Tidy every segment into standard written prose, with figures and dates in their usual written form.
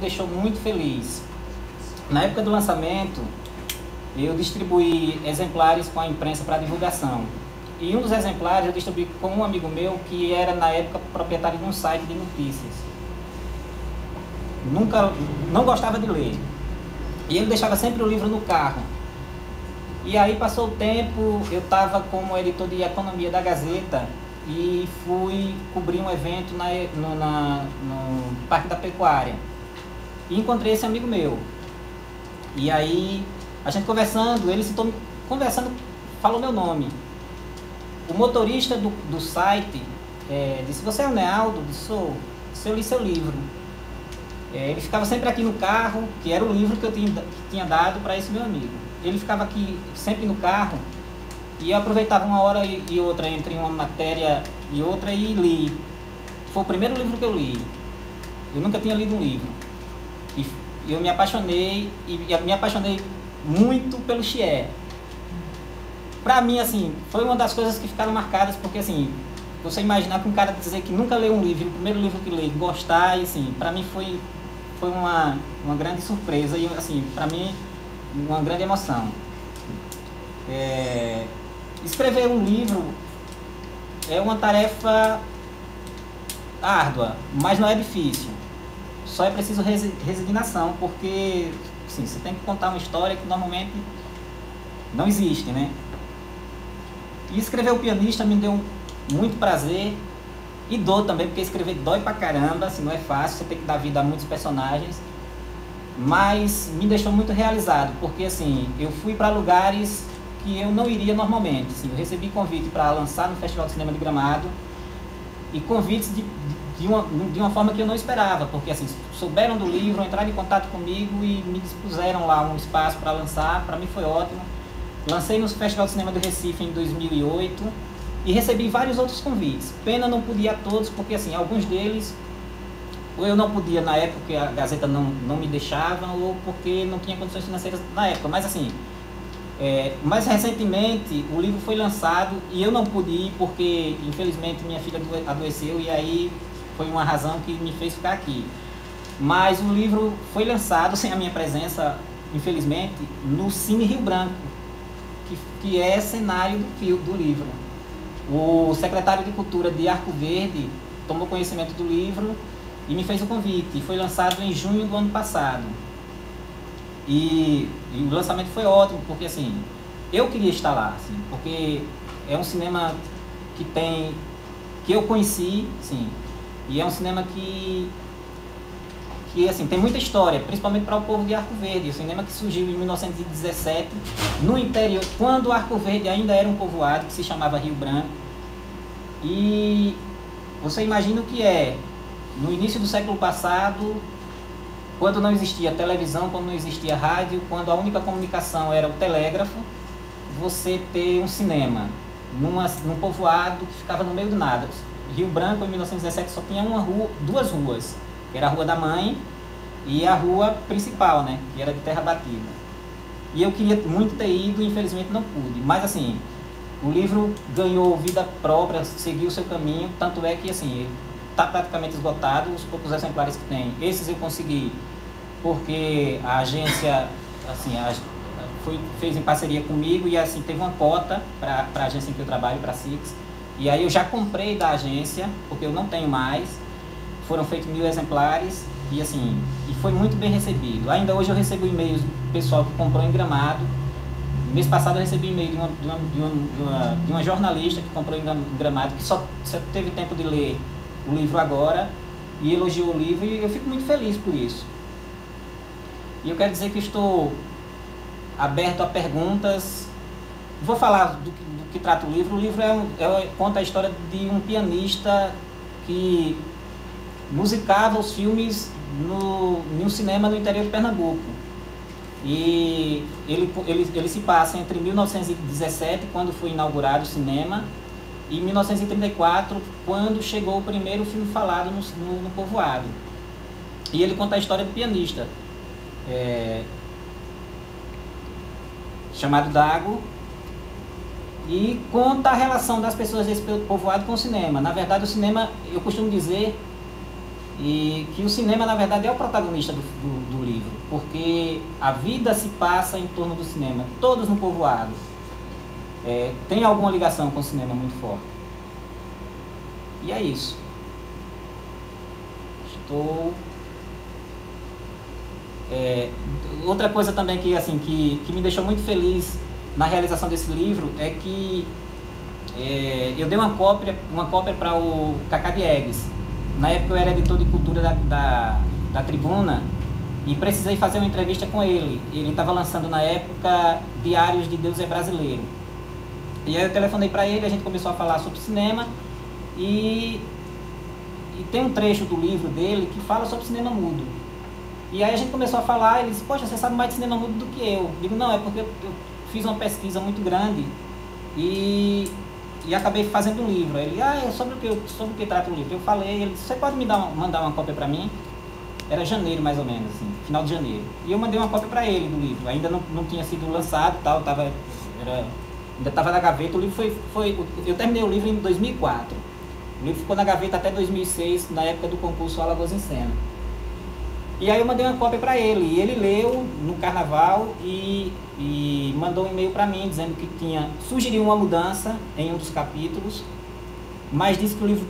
deixou muito feliz. Na época do lançamento, eu distribuí exemplares com a imprensa para divulgação. E um dos exemplares eu distribuí com um amigo meu que era, na época, proprietário de um site de notícias. Não gostava de ler. E ele deixava sempre o livro no carro. E aí passou o tempo, eu estava como editor de economia da Gazeta e fui cobrir um evento no Parque da Pecuária. E encontrei esse amigo meu. E aí, a gente conversando, ele citou, conversando, falou meu nome. O motorista do site disse: "Você é o Nealdo?" Eu disse: "Sou." "Se eu li seu livro." Ele ficava sempre aqui no carro, que era o livro que eu tinha dado para esse meu amigo. Ele ficava aqui sempre no carro e eu aproveitava uma hora e outra entre uma matéria e outra e li. Foi o primeiro livro que eu li. Eu nunca tinha lido um livro. E eu me apaixonei muito pelo Chié. Pra mim, assim, foi uma das coisas que ficaram marcadas, porque, assim, você imaginar que um cara dizer que nunca leu um livro, o primeiro livro que lê, gostar, e, assim, pra mim foi uma grande surpresa e, assim, pra mim, uma grande emoção. Escrever um livro é uma tarefa árdua, mas não é difícil. Só é preciso resignação, porque, assim, você tem que contar uma história que normalmente não existe, né? E escrever O Pianista me deu muito prazer e dor também, porque escrever dói pra caramba, assim, não é fácil, você tem que dar vida a muitos personagens, mas me deixou muito realizado, porque, assim, eu fui para lugares que eu não iria normalmente, assim, eu recebi convite para lançar no Festival de Cinema de Gramado e convites de uma forma que eu não esperava, porque, assim, souberam do livro, entraram em contato comigo e me dispuseram lá um espaço para lançar. Para mim foi ótimo. Lancei no Festival de Cinema do Recife em 2008 e recebi vários outros convites. Pena não podia a todos, porque, assim, alguns deles ou eu não podia na época, porque a Gazeta não me deixava, ou porque não tinha condições financeiras na época. Mas, assim, mais recentemente o livro foi lançado e eu não pude ir porque, infelizmente, minha filha adoeceu e aí foi uma razão que me fez ficar aqui. Mas o livro foi lançado sem a minha presença, infelizmente, no Cine Rio Branco, que é cenário do livro. O secretário de Cultura de Arco Verde tomou conhecimento do livro e me fez o convite. E foi lançado em junho do ano passado. E o lançamento foi ótimo, porque, assim, eu queria estar lá, assim, porque é um cinema que eu conheci, assim, e é um cinema que assim, tem muita história, principalmente para o povo de Arco Verde. O cinema que surgiu em 1917, no interior, quando Arco Verde ainda era um povoado que se chamava Rio Branco. E você imagina o que é, no início do século passado, quando não existia televisão, quando não existia rádio, quando a única comunicação era o telégrafo, você ter um cinema num povoado que ficava no meio do nada. Rio Branco, em 1917, só tinha duas ruas, que era a Rua da Mãe e a rua principal, né, que era de terra batida. E eu queria muito ter ido, infelizmente não pude. Mas, assim, o livro ganhou vida própria, seguiu o seu caminho, tanto é que, assim, está praticamente esgotado, os poucos exemplares que tem. Esses eu consegui porque a agência, assim, fez em parceria comigo e, assim, teve uma cota para a agência em que eu trabalho, para a Six. E aí eu já comprei da agência, porque eu não tenho mais. Foram feitos 1000 exemplares e, assim, e foi muito bem recebido. Ainda hoje eu recebo e-mails do pessoal que comprou em Gramado. Mês passado eu recebi e-mail de uma jornalista que comprou em Gramado, que só teve tempo de ler o livro agora e elogiou o livro, e eu fico muito feliz por isso. E eu quero dizer que estou aberto a perguntas. Vou falar do que trata o livro. O livro conta a história de um pianista que musicava os filmes no cinema no interior de Pernambuco. E ele se passa entre 1917, quando foi inaugurado o cinema, e 1934, quando chegou o primeiro filme falado no povoado. E ele conta a história do pianista, chamado Dago, e conta a relação das pessoas desse povoado com o cinema. Na verdade, o cinema, eu costumo dizer, E que o cinema, na verdade, é o protagonista do livro, porque a vida se passa em torno do cinema, todos no povoado. Tem alguma ligação com o cinema muito forte. E é isso. Outra coisa também que, assim, que me deixou muito feliz na realização desse livro é que eu dei uma cópia para o Cacá Diegues. Na época eu era editor de cultura da Tribuna e precisei fazer uma entrevista com ele. Ele estava lançando na época Diários de Deus é Brasileiro. E aí eu telefonei para ele, a gente começou a falar sobre cinema e tem um trecho do livro dele que fala sobre cinema mudo. E aí a gente começou a falar, ele disse, poxa, você sabe mais de cinema mudo do que eu. Eu digo, não, é porque eu fiz uma pesquisa muito grande e acabei fazendo um livro. Ele, sobre o que trata o livro? Eu falei, ele disse, você pode mandar uma cópia para mim? Era janeiro, mais ou menos, assim, final de janeiro. E eu mandei uma cópia para ele do livro. Ainda não tinha sido lançado, tal, ainda estava na gaveta. O livro eu terminei o livro em 2004. O livro ficou na gaveta até 2006, na época do concurso Alagoas em Cena. E aí eu mandei uma cópia para ele, e ele leu no carnaval e mandou um e-mail para mim dizendo que sugeriu uma mudança em um dos capítulos, mas disse que o livro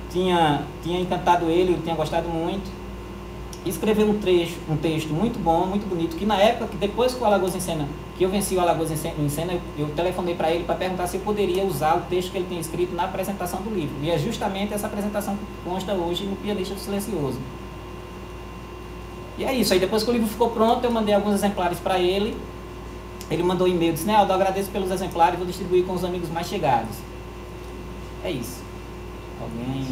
tinha encantado ele tinha gostado muito. E escreveu um texto muito bom, muito bonito, que na época, que depois que o Alagoas em Cena, que eu venci o Alagoas em Cena, eu telefonei para ele para perguntar se eu poderia usar o texto que ele tinha escrito na apresentação do livro. E é justamente essa apresentação que consta hoje no Pianista do Silencioso. E é isso, aí depois que o livro ficou pronto, eu mandei alguns exemplares para ele. Ele mandou um e-mail, disse, né, Aldo, agradeço pelos exemplares, vou distribuir com os amigos mais chegados. É isso. Alguém...